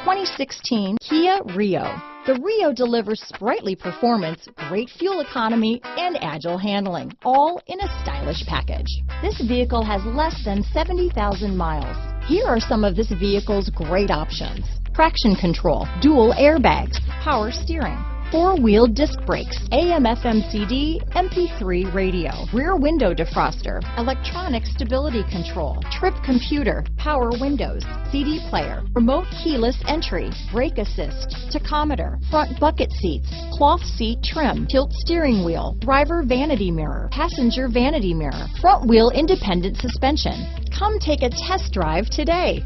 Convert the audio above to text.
2016 Kia Rio. The Rio delivers sprightly performance, great fuel economy, and agile handling, all in a stylish package. This vehicle has less than 70,000 miles. Here are some of this vehicle's great options: traction control, dual airbags, power steering, four-wheel disc brakes, AM/FM CD, MP3 radio, rear window defroster, electronic stability control, trip computer, power windows, CD player, remote keyless entry, brake assist, tachometer, front bucket seats, cloth seat trim, tilt steering wheel, driver vanity mirror, passenger vanity mirror, front wheel independent suspension. Come take a test drive today.